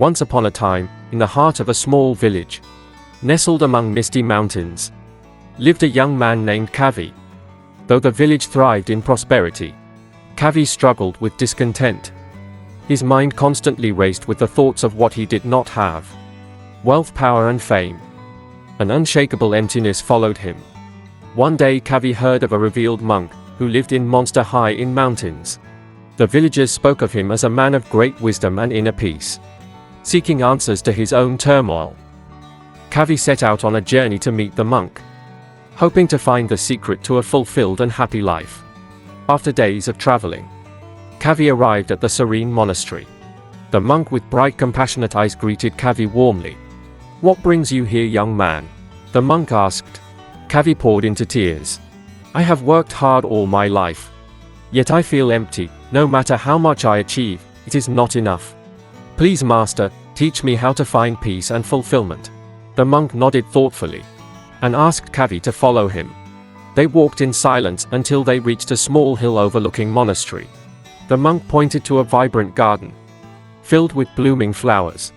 Once upon a time, in the heart of a small village, nestled among misty mountains, lived a young man named Kavi. Though the village thrived in prosperity, Kavi struggled with discontent. His mind constantly raced with the thoughts of what he did not have: wealth, power, and fame. An unshakable emptiness followed him. One day Kavi heard of a revealed monk who lived in Monster High in mountains. The villagers spoke of him as a man of great wisdom and inner peace, seeking answers to his own turmoil. Kavi set out on a journey to meet the monk, hoping to find the secret to a fulfilled and happy life. After days of traveling, Kavi arrived at the serene monastery. The monk with bright, compassionate eyes greeted Kavi warmly. "What brings you here, young man?" the monk asked. Kavi poured into tears. "I have worked hard all my life, yet I feel empty. No matter how much I achieve, it is not enough. Please, master, teach me how to find peace and fulfillment." The monk nodded thoughtfully and asked Kavi to follow him. They walked in silence until they reached a small hill overlooking monastery. The monk pointed to a vibrant garden, filled with blooming flowers.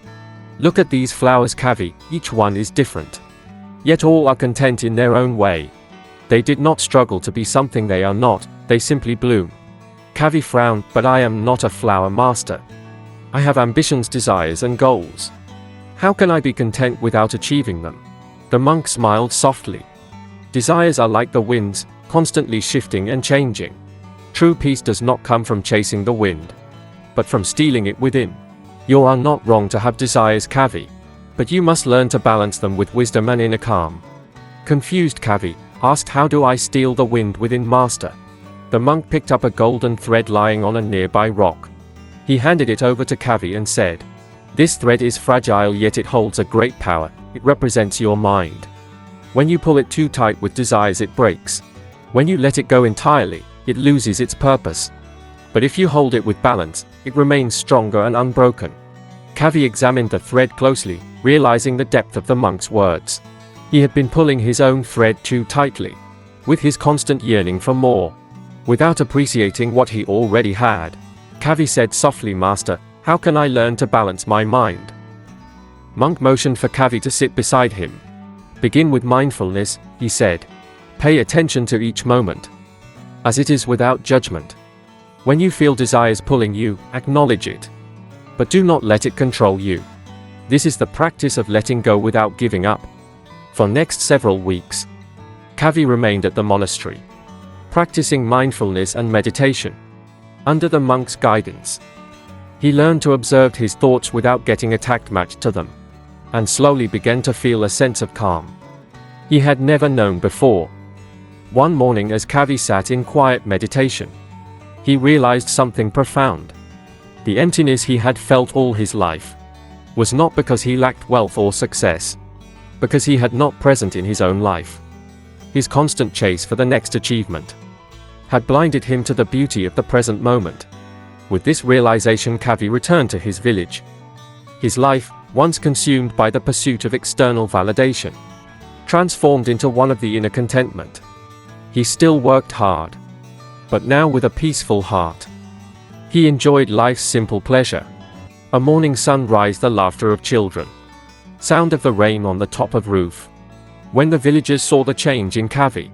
"Look at these flowers, Kavi, each one is different. Yet all are content in their own way. They did not struggle to be something they are not, they simply bloom." Kavi frowned. "But I am not a flower, master. I have ambitions, desires, and goals. How can I be content without achieving them?" The monk smiled softly. "Desires are like the winds, constantly shifting and changing. True peace does not come from chasing the wind, but from stealing it within. You are not wrong to have desires, Kavi, but you must learn to balance them with wisdom and inner calm." Confused, Kavi asked, "How do I steal the wind within, master?" The monk picked up a golden thread lying on a nearby rock. He handed it over to Kavi and said, "This thread is fragile, yet it holds a great power. It represents your mind. When you pull it too tight with desires, it breaks. When you let it go entirely, it loses its purpose. But if you hold it with balance, it remains stronger and unbroken." Kavi examined the thread closely, realizing the depth of the monk's words. He had been pulling his own thread too tightly, with his constant yearning for more, without appreciating what he already had. Kavi said softly, "Master, how can I learn to balance my mind?" Monk motioned for Kavi to sit beside him. "Begin with mindfulness," he said. "Pay attention to each moment, as it is without judgment. When you feel desires pulling you, acknowledge it, but do not let it control you. This is the practice of letting go without giving up." For next several weeks, Kavi remained at the monastery, practicing mindfulness and meditation. Under the monk's guidance, he learned to observe his thoughts without getting attached to them, and slowly began to feel a sense of calm he had never known before. One morning, as Kavi sat in quiet meditation, he realized something profound. The emptiness he had felt all his life was not because he lacked wealth or success, because he had not present in his own life. His constant chase for the next achievement had blinded him to the beauty of the present moment. With this realization, Kavi returned to his village. His life, once consumed by the pursuit of external validation, transformed into one of the inner contentment. He still worked hard, but now with a peaceful heart. He enjoyed life's simple pleasure: a morning sunrise, the laughter of children, sound of the rain on the top of roof. When the villagers saw the change in Kavi,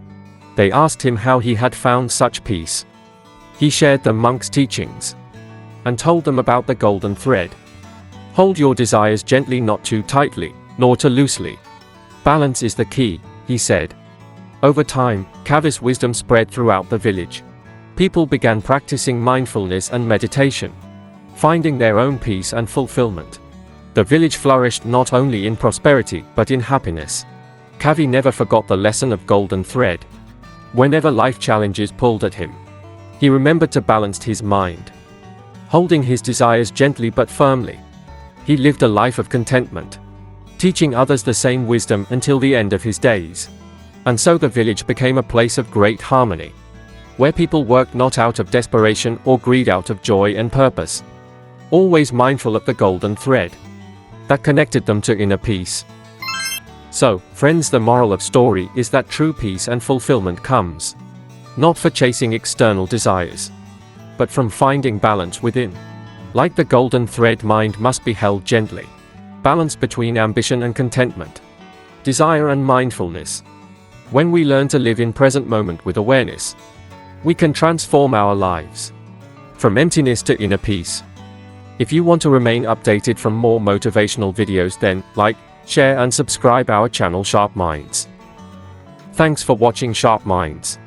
they asked him how he had found such peace. He shared the monk's teachings and told them about the golden thread. "Hold your desires gently, not too tightly, nor too loosely. Balance is the key," he said. Over time, Kavi's wisdom spread throughout the village. People began practicing mindfulness and meditation, finding their own peace and fulfillment. The village flourished not only in prosperity, but in happiness. Kavi never forgot the lesson of golden thread. Whenever life challenges pulled at him, he remembered to balance his mind, holding his desires gently but firmly. He lived a life of contentment, teaching others the same wisdom until the end of his days. And so the village became a place of great harmony, where people worked not out of desperation or greed, out of joy and purpose, always mindful of the golden thread that connected them to inner peace. So, friends, the moral of story is that true peace and fulfillment comes not for chasing external desires, but from finding balance within. Like the golden thread, mind must be held gently. Balance between ambition and contentment. Desire and mindfulness. When we learn to live in present moment with awareness, we can transform our lives from emptiness to inner peace. If you want to remain updated from more motivational videos, then like, share and subscribe our channel Sharp Minds. Thanks for watching Sharp Minds.